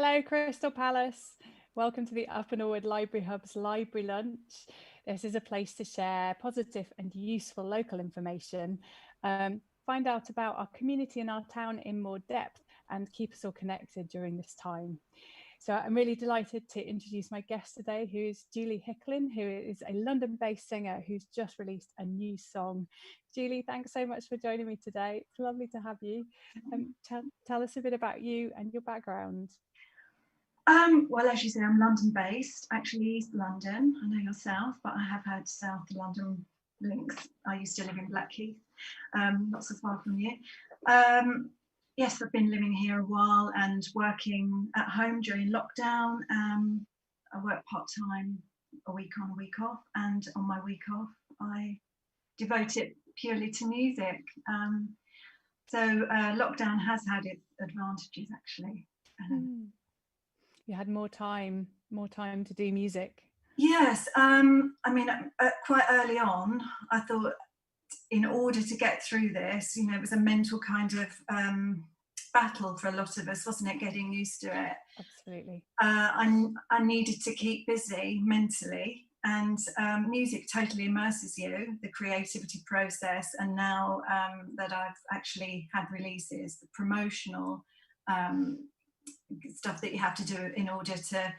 Hello, Crystal Palace. Welcome to the Up and Onward Library Hub's Library Lunch. This is a place to share positive and useful local information, find out about our community and our town in more depth, and keep us all connected during this time. So I'm really delighted to introduce my guest today, who is Julie Hicklin, who is a London-based singer who's just released a new song. Julie, thanks so much for joining me today. It's lovely to have you. Tell us a bit about you and your background. Well, as you say, I'm London-based, actually East London. I know you're South, but I have had South London links. I used to live in Blackheath, not so far from you. Yes, I've been living here a while and working at home during lockdown. I work part-time, a week on, a week off, and on my week off, I devote it purely to music. So lockdown has had its advantages, actually. You had more time to do music. Yes, I mean, quite early on, I thought in order to get through this, it was a mental kind of battle for a lot of us, wasn't it? Getting used to it. Absolutely. I needed to keep busy mentally, and music totally immerses you, the creativity process. And now that I've actually had releases, the promotional stuff that you have to do in order to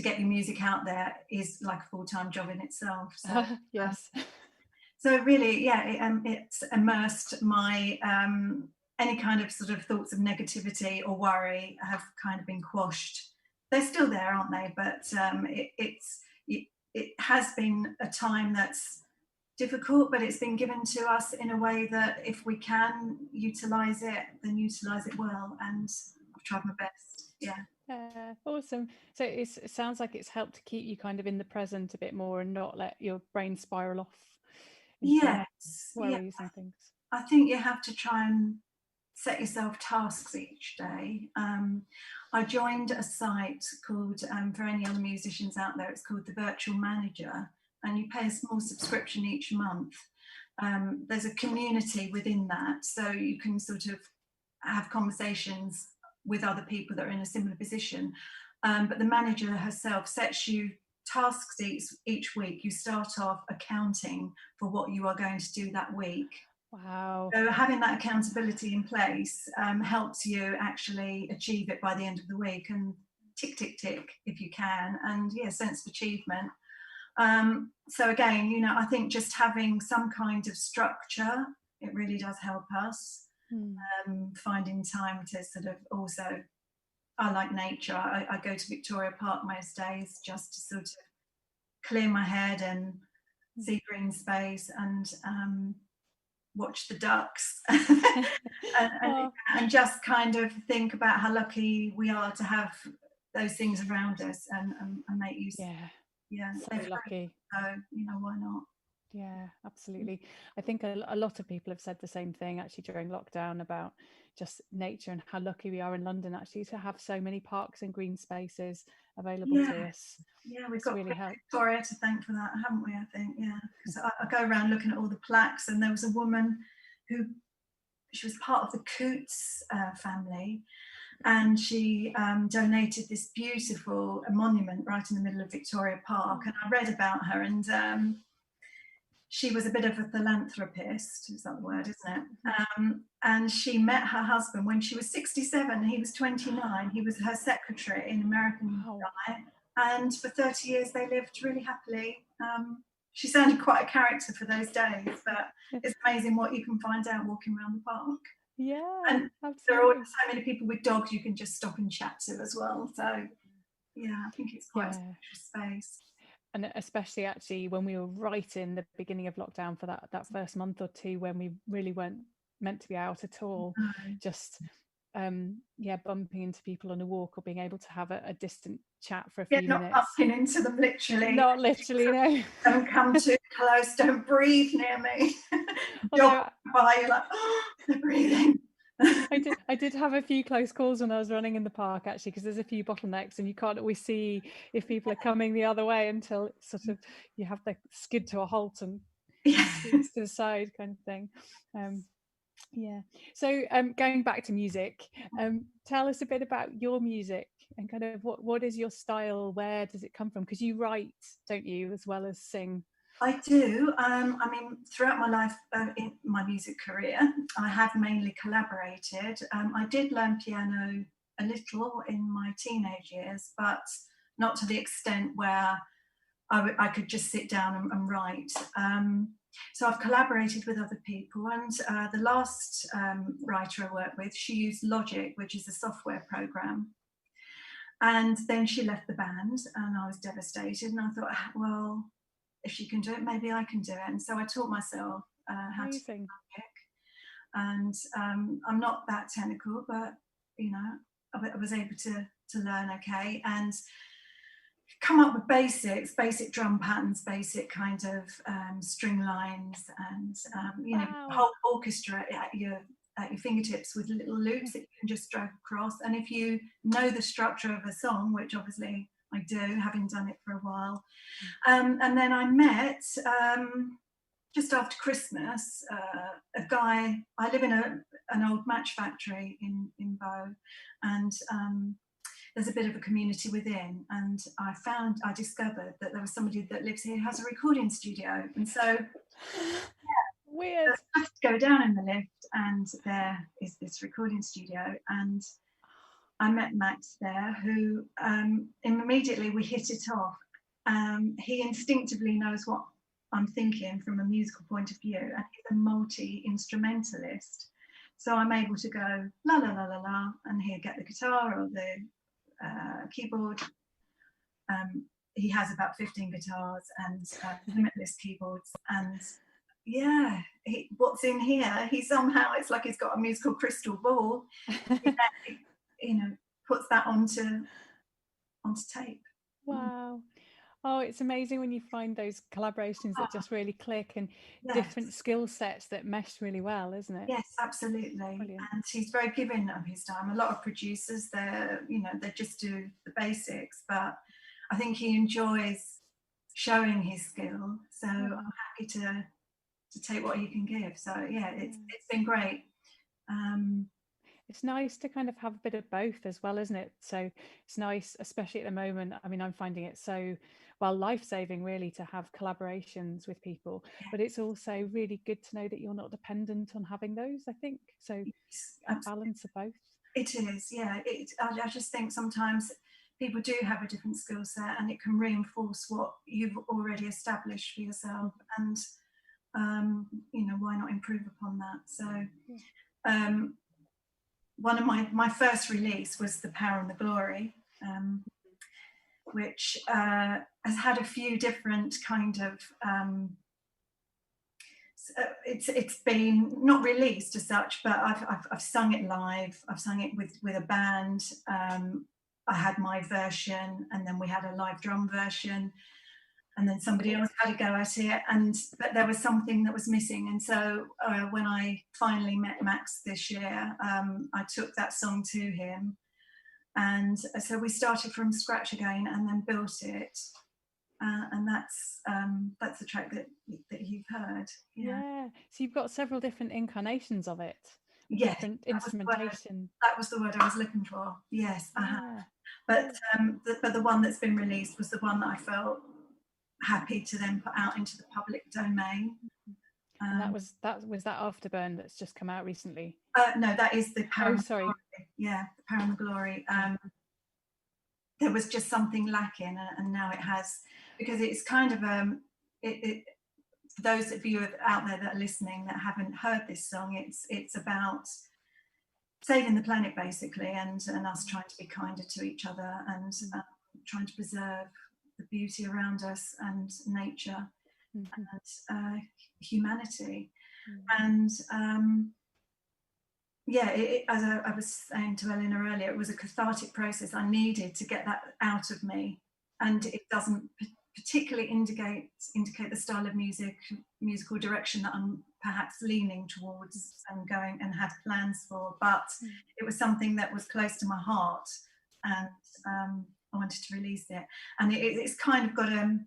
get your music out there is like a full-time job in itself. So yes. So really, yeah, it's immersed my any kind of sort of thoughts of negativity or worry have kind of been quashed. They're still there, aren't they? But it has been a time that's difficult, but it's been given to us in a way that if we can utilise it, then utilise it well. And I've tried my best. Yeah. Awesome. So it sounds like it's helped to keep you kind of in the present a bit more and not let your brain spiral off into worries and things. I think you have to try and set yourself tasks each day. I joined a site called, for any other musicians out there, it's called the Virtual Manager, and you pay a small subscription each month. There's a community within that, so you can sort of have conversations with other people that are in a similar position. But the manager herself sets you tasks each week. You start off accounting for what you are going to do that week. Wow. So having that accountability in place helps you actually achieve it by the end of the week, and tick, tick, tick if you can, and sense of achievement. So again, I think just having some kind of structure, it really does help us. Finding time to sort of also, I like nature. I go to Victoria Park most days just to sort of clear my head and see green space and watch the ducks and just kind of think about how lucky we are to have those things around us and make use of it. So lucky. So why not? Yeah, absolutely. I think a lot of people have said the same thing actually during lockdown about just nature and how lucky we are in London actually to have so many parks and green spaces available to us. Yeah, we've got really helped. Victoria to thank for that, haven't we? I think, because I go around looking at all the plaques, and there was a woman she was part of the Coots family, and she donated this beautiful monument right in the middle of Victoria Park. And I read about her, and she was a bit of a philanthropist, is that the word, isn't it? And she met her husband when she was 67, he was 29. He was her secretary, an American guy. And for 30 years, they lived really happily. She sounded quite a character for those days, but it's amazing what you can find out walking around the park. Yeah, and absolutely. There are always so many people with dogs you can just stop and chat to as well. So, yeah, I think it's quite a special space. And especially actually when we were right in the beginning of lockdown for that first month or two when we really weren't meant to be out at all, just bumping into people on a walk or being able to have a distant chat for a few minutes. Not bumping into them literally. Not literally, no. Don't come too close, don't breathe near me. Dog by, you're like, oh, they're breathing. I did have a few close calls when I was running in the park actually, because there's a few bottlenecks and you can't always see if people are coming the other way until it's sort of you have to skid to a halt and to the side kind of thing. So going back to music, tell us a bit about your music. and kind of what is your style? Where does it come from? Because you write, don't you, as well as sing? I do. I mean, throughout my life, in my music career, I have mainly collaborated. I did learn piano a little in my teenage years, but not to the extent where I could just sit down and write. So I've collaborated with other people, and the last writer I worked with, she used Logic, which is a software program. And then she left the band, and I was devastated. And I thought, well, if she can do it, maybe I can do it. And so I taught myself how to do Amazing. Logic. And I'm not that technical, but you know, I was able to learn okay and come up with basic drum patterns, basic kind of string lines, and you know, Wow. whole orchestra at your fingertips with little loops that you can just drag across. And if you know the structure of a song, which obviously I do, having done it for a while, and then I met just after Christmas a guy. I live in an old match factory in Bow, and there's a bit of a community within, and I discovered that there was somebody that lives here who has a recording studio, and so Weird. I just go down in the lift, and there is this recording studio, and I met Max there, who immediately we hit it off. He instinctively knows what I'm thinking from a musical point of view, and he's a multi-instrumentalist. So I'm able to go la la la la la, and he'll get the guitar or the keyboard. He has about 15 guitars and limitless keyboards, and yeah, what's in here? He somehow, it's like he's got a musical crystal ball. You know, puts that onto tape. Wow. Oh, it's amazing when you find those collaborations that just really click, and Yes. different skill sets that mesh really well, isn't it? Yes, absolutely. Brilliant. And he's very giving of his time. A lot of producers, they just do the basics, but I think he enjoys showing his skill. So I'm happy to take what he can give. So yeah, it's been great. It's nice to kind of have a bit of both as well, isn't it? So it's nice, especially at the moment. I mean, I'm finding it so, well, life-saving really to have collaborations with people, but it's also really good to know that you're not dependent on having those, I think. So a balance of both. It is, yeah. I just think sometimes people do have a different skill set, and it can reinforce what you've already established for yourself. And you know, why not improve upon that? So one of my first release was The Power and the Glory, which has had a few different kind of it's been not released as such, but I've sung it live. I've sung it with a band. I had my version, and then we had a live drum version, and then somebody else had a go at it. But there was something that was missing, and so when I finally met Max this year, I took that song to him, and so we started from scratch again, and then built it. And that's the track that you've heard. Yeah. So you've got several different incarnations of it. Yes, Different instrumentation. that was the word I was looking for. Yes, I have. But the one that's been released was the one that I felt happy to then put out into the public domain. And that was that Afterburn that's just come out recently. No, that is The Power. Oh, sorry. Yeah, The Power and the Glory. There was just something lacking, and now it has, because it's kind of for those of you out there that are listening that haven't heard this song, it's about saving the planet basically, and us trying to be kinder to each other, and trying to preserve the beauty around us and nature and humanity. And yeah, as I was saying to Eleanor earlier, it was a cathartic process. I needed to get that out of me, and it doesn't particularly indicate the style of musical direction that I'm perhaps leaning towards and going and had plans for, but it was something that was close to my heart, and I wanted to release it. And it's kind of got a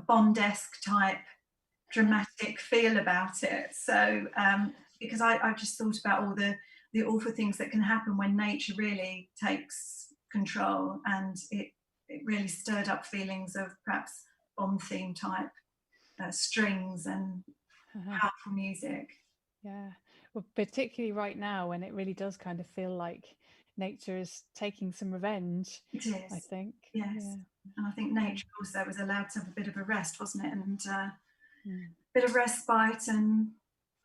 Bond-esque type dramatic feel about it. So because I just thought about all the awful things that can happen when nature really takes control, and it really stirred up feelings of perhaps Bond theme type strings and powerful music. Yeah, well, particularly right now when it really does kind of feel like nature is taking some revenge. It is, I think. yes. Yeah. And I think nature also was allowed to have a bit of a rest, wasn't it? And a Mm. bit of respite and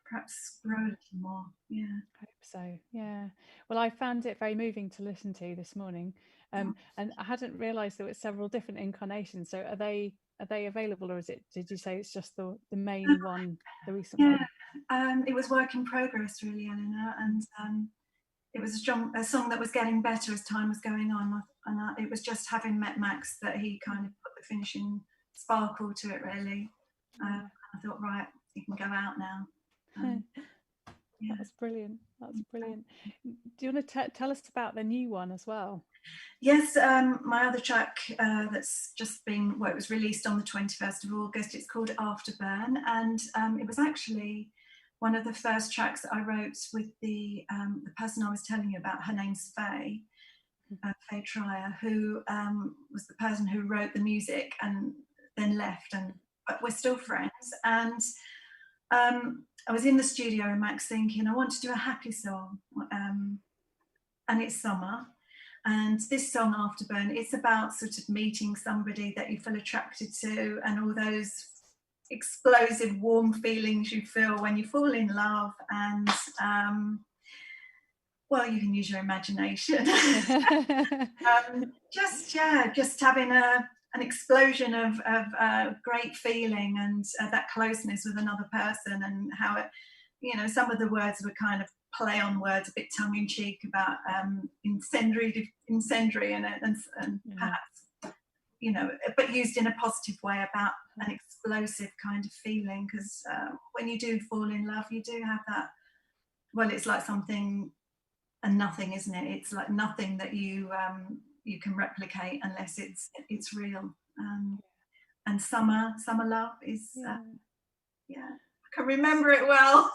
perhaps grow a little more. Yeah. I hope so. Yeah. Well, I found it very moving to listen to this morning, and I hadn't realised there were several different incarnations. So are they available, or is it? Did you say it's just the main one, the recent Yeah, one? it was work in progress, really, Eleanor, and it was a song that was getting better as time was going on, and it was just having met Max that he kind of put the finishing sparkle to it, really. I thought, right, you can go out now. Yeah. That's brilliant. That's brilliant. Do you want to tell us about the new one as well? Yes, my other track that's just been, well, it was released on the 21st of August. It's called Afterburn, and it was actually one of the first tracks that I wrote with the person I was telling you about. Her name's Faye, Faye Trier, who was the person who wrote the music and then left, but we're still friends. And I was in the studio and Max thinking, I want to do a happy song, and it's summer. And this song, Afterburn, it's about sort of meeting somebody that you feel attracted to, and all those explosive, warm feelings you feel when you fall in love. And well, you can use your imagination. Just having an explosion of great feeling and that closeness with another person, and how it, some of the words were kind of play on words, a bit tongue in cheek about incendiary and perhaps, but used in a positive way, about an explosive kind of feeling. Because when you do fall in love, you do have that. Well, it's like something and nothing, isn't it? It's like nothing that you can replicate unless it's real. And summer love is I can remember it well.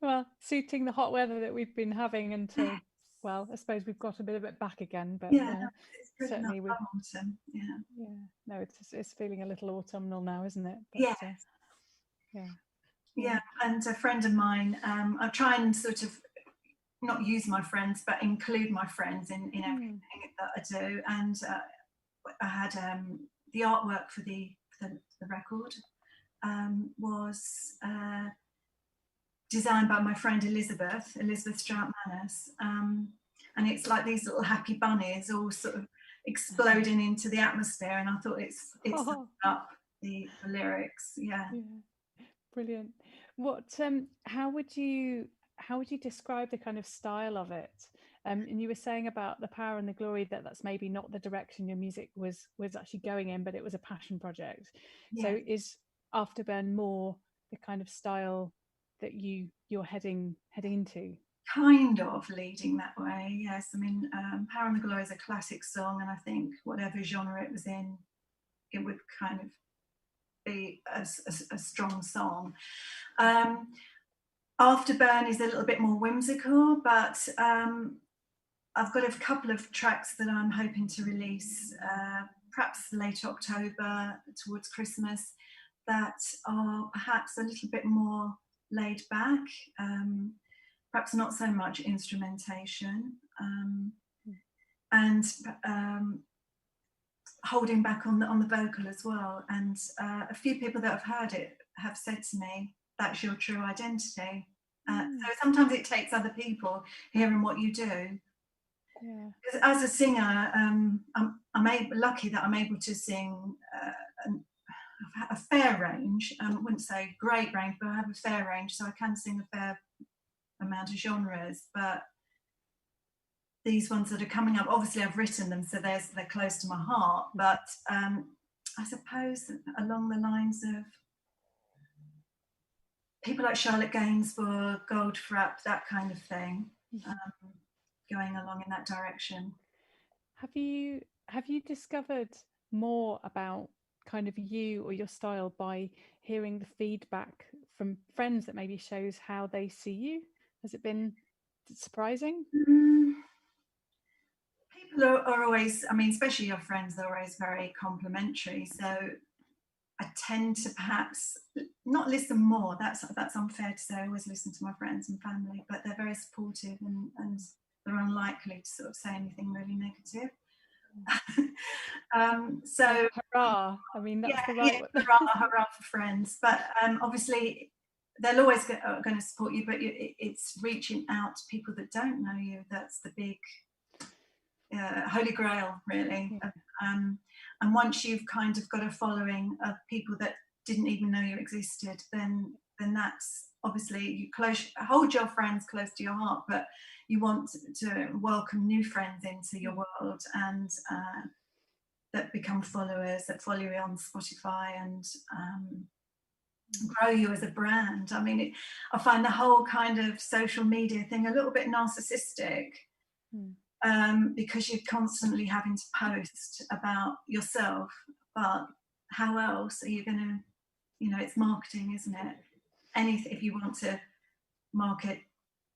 Well, suiting the hot weather that we've been having until, well, I suppose we've got a bit of it back again, but it's certainly with autumn. No, it's feeling a little autumnal now, isn't it? But, yeah. And a friend of mine, I try and sort of not use my friends, but include my friends in everything that I do. And I had the artwork for the record was designed by my friend Elizabeth Strout-Manus, and it's like these little happy bunnies all sort of exploding into the atmosphere, and I thought it's up the lyrics. Yeah, brilliant. What how would you describe the kind of style of it? And you were saying about the power and the glory, that's maybe not the direction your music was actually going in, but it was a passion project. So is Afterburn more the kind of style that you're heading into? Kind of leading that way, yes. I mean, Power and the Glory is a classic song, and I think whatever genre it was in, it would kind of be a strong song. Afterburn is a little bit more whimsical, but I've got a couple of tracks that I'm hoping to release, perhaps late October, towards Christmas, that are perhaps a little bit more laid back, perhaps not so much instrumentation, and holding back on the vocal as well. And a few people that have heard it have said to me, that's your true identity. So sometimes it takes other people hearing what you do. As a singer, I'm lucky that I'm able to sing a fair range. I wouldn't say great range, but I have a fair range, so I can sing a fair amount of genres. But these ones that are coming up, obviously I've written them, so they're close to my heart. But I suppose along the lines of people like Charlotte Gainsbourg, Goldfrapp, that kind of thing, going along in that direction. Have you discovered more about kind of you or your style by hearing the feedback from friends that maybe shows how they see you? Has it been surprising? people are always, I mean, especially your friends, they're always very complimentary. So I tend to perhaps not listen more. That's unfair to say. I always listen to my friends and family, but they're very supportive, and they're unlikely to sort of say anything really negative. So hurrah! I mean, that's yeah, the right one. hurrah for friends. But obviously, they'll always going to support you. But it's reaching out to people that don't know you. That's the big holy grail, really. Yeah. And once you've kind of got a following of people that didn't even know you existed, then that's obviously, you hold your friends close to your heart, but you want to welcome new friends into your world, and that become followers, that follow you on Spotify, and grow you as a brand. I mean, I find the whole kind of social media thing a little bit narcissistic. Because you're constantly having to post about yourself, but how else are you going to, it's marketing, isn't it? Anything, if you want to market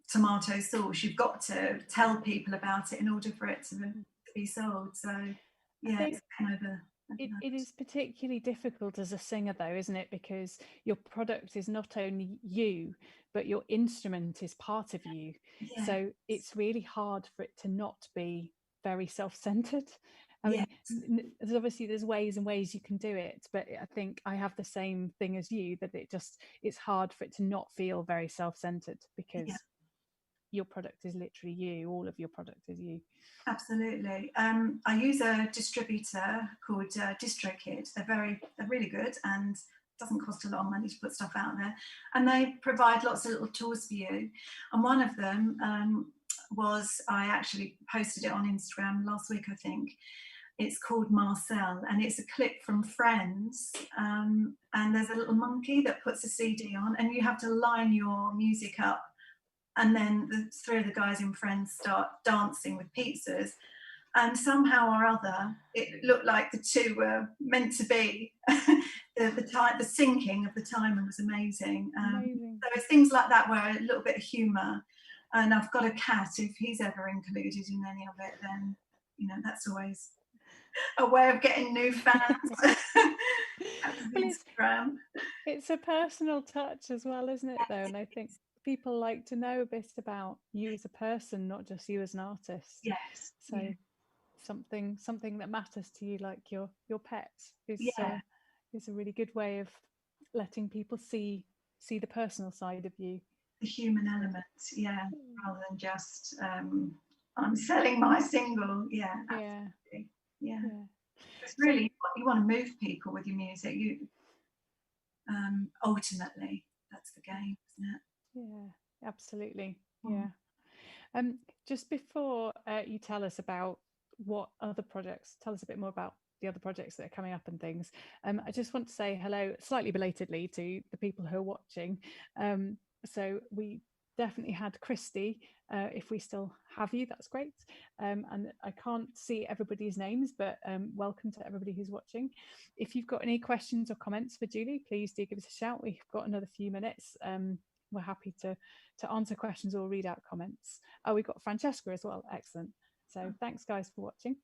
tomato sauce, you've got to tell people about it in order for it to be sold. So yeah, it's kind of it is particularly difficult as a singer, though, isn't it? Because your product is not only you, but your instrument is part of you. Yes. So it's really hard for it to not be very self-centered. I mean, there's ways and ways you can do it, but I think I have the same thing as you, that it's hard for it to not feel very self-centered, because your product is literally you. All of your product is you. Absolutely. I use a distributor called DistroKid. They're really good, and it doesn't cost a lot of money to put stuff out there. And they provide lots of little tools for you. And one of them was, I actually posted it on Instagram last week, I think. It's called Marcel, and it's a clip from Friends. And there's a little monkey that puts a CD on, and you have to line your music up. And then the three of the guys in Friends start dancing with pizzas. And somehow or other, it looked like the two were meant to be. The syncing of the timing was amazing. So it's things like that where a little bit of humour. And I've got a cat. If he's ever included in any of it, then, that's always a way of getting new fans. Well, it's a personal touch as well, isn't it, though? And I think people like to know a bit about you as a person, not just you as an artist. Yes. So something that matters to you, like your pet, is a really good way of letting people see the personal side of you, the human element, rather than just I'm selling my single. Absolutely. Yeah. It's really, you want to move people with your music. You ultimately, that's the game, isn't it? Yeah, absolutely. Yeah. Just before you tell us about what other projects, tell us a bit more about the other projects that are coming up and things. I just want to say hello, slightly belatedly, to the people who are watching. So we definitely had Christy. If we still have you, that's great. And I can't see everybody's names, but welcome to everybody who's watching. If you've got any questions or comments for Julie, please do give us a shout. We've got another few minutes. We're happy to answer questions or read out comments. Oh, we've got Francesca as well. Excellent. So thanks, guys, for watching.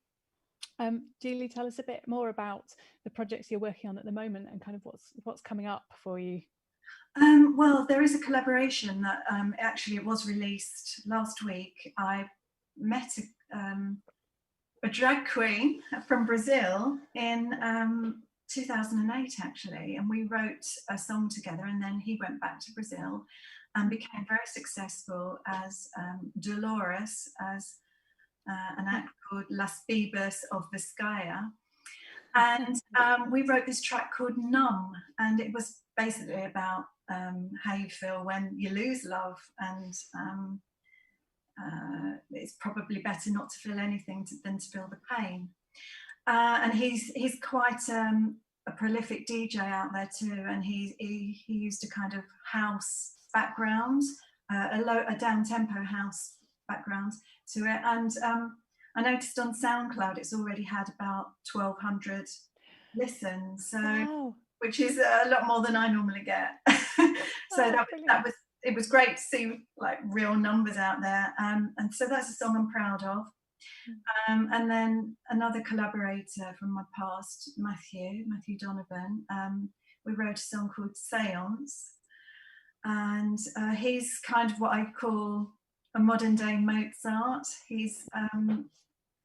Julie, tell us a bit more about the projects you're working on at the moment, and kind of what's coming up for you. Well, there is a collaboration that actually it was released last week. I met a drag queen from Brazil in 2008, actually, and we wrote a song together, and then he went back to Brazil and became very successful as Dolores, as an act called Las Bibas of Vizcaya. And we wrote this track called Numb, and it was basically about how you feel when you lose love, and it's probably better not to feel anything than to feel the pain. And he's quite a prolific DJ out there too, and he used a kind of house background, a down-tempo house background to it. And I noticed on SoundCloud it's already had about 1,200 listens, so wow. Which is a lot more than I normally get. So it was great to see like real numbers out there, and so that's a song I'm proud of. And then another collaborator from my past, Matthew Donovan, we wrote a song called Seance. And he's kind of what I call a modern day Mozart. He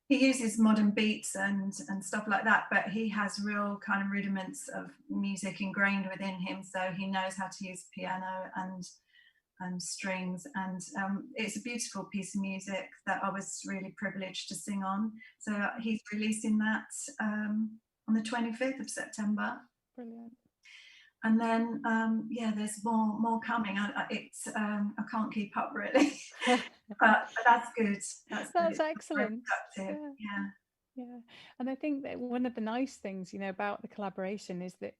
uses modern beats and stuff like that, but he has real kind of rudiments of music ingrained within him. So he knows how to use piano and strings, and it's a beautiful piece of music that I was really privileged to sing on. So he's releasing that on the 25th of September. Brilliant. And then yeah, there's more coming. I can't keep up really, but that's good. That's excellent. Yeah. Yeah, and I think that one of the nice things, about the collaboration is that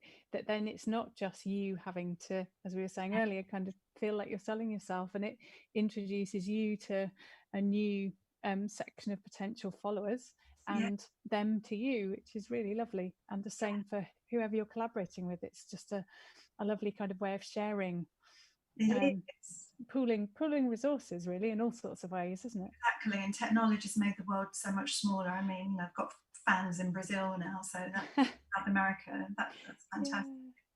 then it's not just you having to, as we were saying earlier, kind of feel like you're selling yourself, and it introduces you to a new section of potential followers and them to you, which is really lovely. And the same for whoever you're collaborating with. It's just a lovely kind of way of sharing, pooling resources really in all sorts of ways, isn't it? Exactly, and technology's made the world so much smaller. I mean, I've got fans in Brazil now, so that's South America. That's fantastic.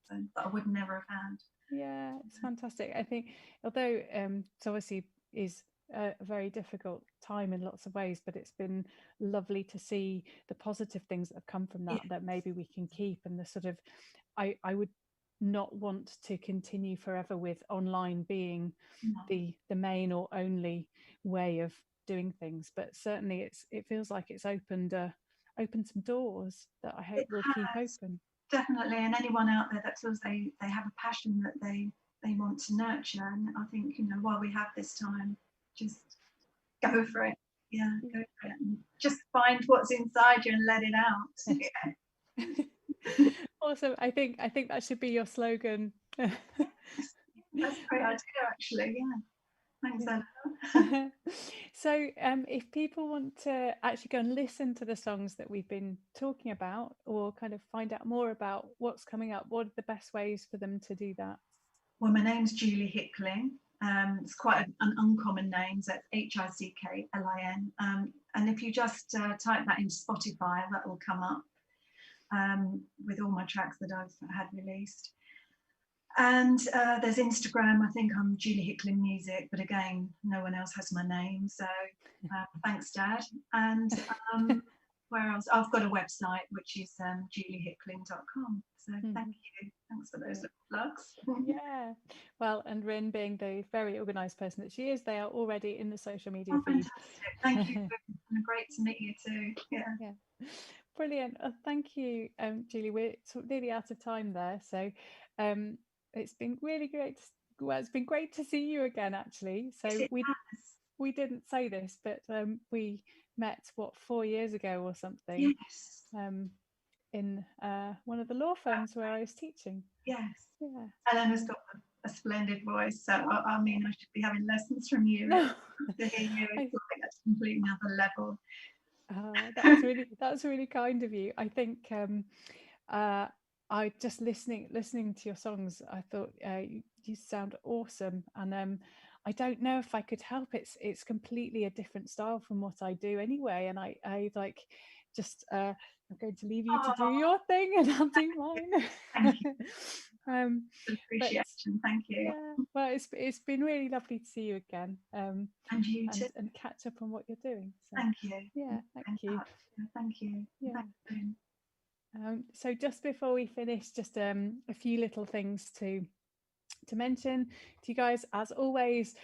So, that I would never have had. Yeah, it's fantastic. I think, although it's obviously is a very difficult time in lots of ways, but it's been lovely to see the positive things that have come from that that maybe we can keep, and the sort of I would not want to continue forever with online being the main or only way of doing things, but certainly it feels like it's opened some doors that I hope will keep open. Definitely, and anyone out there that feels they have a passion that they want to nurture, and I think, while we have this time, just go for it. Yeah, go for it, and just find what's inside you and let it out. Awesome. I think that should be your slogan. That's a great idea, actually. Yeah. Thanks, Ella. So if people want to actually go and listen to the songs that we've been talking about, or kind of find out more about what's coming up, what are the best ways for them to do that? Well, my name's Julie Hicklin. It's quite an uncommon name, so it's Hicklin. And if you just type that into Spotify, that will come up with all my tracks that I've had released. And there's Instagram. I think I'm Julie Hicklin Music, but again, no one else has my name. So thanks, Dad. And where else? I've got a website, which is juliehicklin.com. So thank you. Thanks for those little plugs. Yeah. Well, and Rin, being the very organised person that she is, they are already in the social media feed. Fantastic. Thank you. Great to meet you too. Yeah. Brilliant. Thank you, Julie. We're nearly out of time there. So it's been really great. It's been great to see you again, actually. So yes, we didn't say this, but we met 4 years ago or something. Yes. In one of the law firms where I was teaching. Yes. Yeah. Eleanor's got a splendid voice, so I mean, I should be having lessons from you. To hear you, it's like at a completely another level. That's really kind of you. I think I just listening to your songs, I thought you sound awesome, and I don't know if I could help it. It's completely a different style from what I do anyway, and I like just I'm going to leave you to do your thing, and I'll do mine. Thank you. Appreciation. Thank you. Yeah, well, it's been really lovely to see you again, and you too, and catch up on what you're doing. So, thank you. Yeah, thank you. Thank you. Yeah. Thank you. So just before we finish, just a few little things to mention to you guys. As always,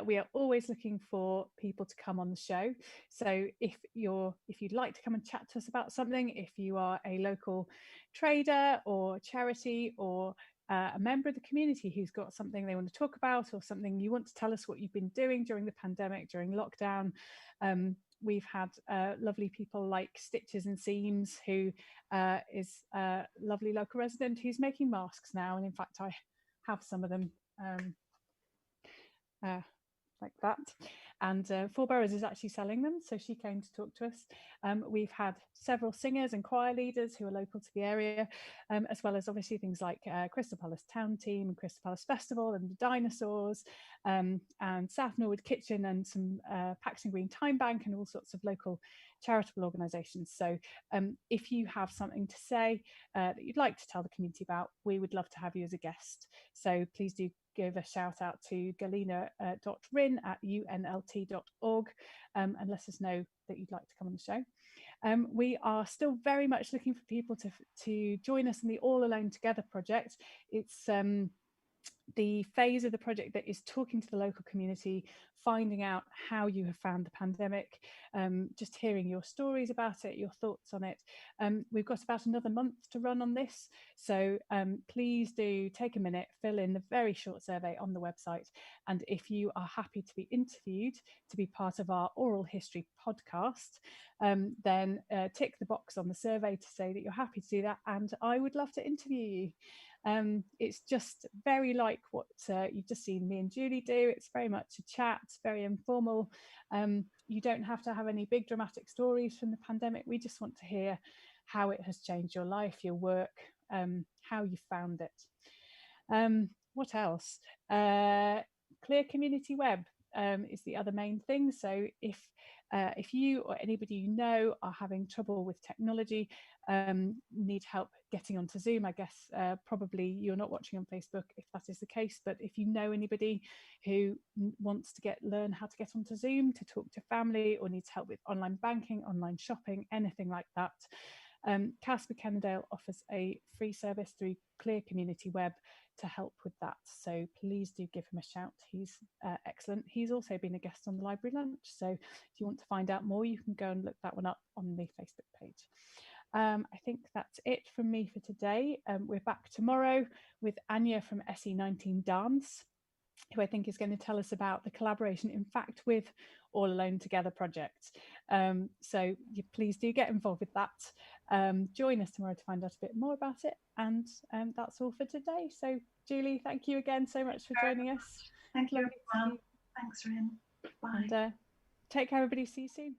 we are always looking for people to come on the show. So if you'd like to come and chat to us about something, if you are a local trader or charity, or a member of the community who's got something they want to talk about, or something you want to tell us what you've been doing during the pandemic, during lockdown, we've had lovely people like Stitches and Seams, who is a lovely local resident who's making masks now, and in fact I have some of them like that. and Four Boroughs is actually selling them, so she came to talk to us. We've had several singers and choir leaders who are local to the area, as well as obviously things like Crystal Palace Town Team and Crystal Palace Festival and the Dinosaurs, and South Norwood Kitchen and some Paxton Green Time Bank and all sorts of local charitable organisations. So if you have something to say that you'd like to tell the community about, we would love to have you as a guest. So please do give a shout out to Galina.Rin at unlt.org and let us know that you'd like to come on the show. We are still very much looking for people to join us in the All Alone Together project. It's the phase of the project that is talking to the local community, finding out how you have found the pandemic, just hearing your stories about it, your thoughts on it. We've got about another month to run on this, so please do take a minute, fill in the very short survey on the website, and if you are happy to be interviewed to be part of our oral history podcast, then tick the box on the survey to say that you're happy to do that, and I would love to interview you. It's just very like what you've just seen me and Julie do. It's very much a chat, very informal. You don't have to have any big dramatic stories from the pandemic. We just want to hear how it has changed your life, your work, how you found it. What else? Clear Community Web is the other main thing. So if you or anybody you know are having trouble with technology, need help getting onto Zoom, I guess probably you're not watching on Facebook if that is the case, but if you know anybody who wants to learn how to get onto Zoom to talk to family, or needs help with online banking, online shopping, anything like that, Casper Kennedale offers a free service through Clear Community Web to help with that, so please do give him a shout. He's excellent. He's also been a guest on the Library Lunch, so if you want to find out more, you can go and look that one up on the Facebook page. I think that's it from me for today. We're back tomorrow with Anya from SE19 Dance, who I think is going to tell us about the collaboration, in fact, with All Alone Together project. So please do get involved with that. Join us tomorrow to find out a bit more about it. And that's all for today. So Julie, thank you again so much for joining us. Thank you, everyone. Thanks, Rin. Bye. And take care, everybody. See you soon.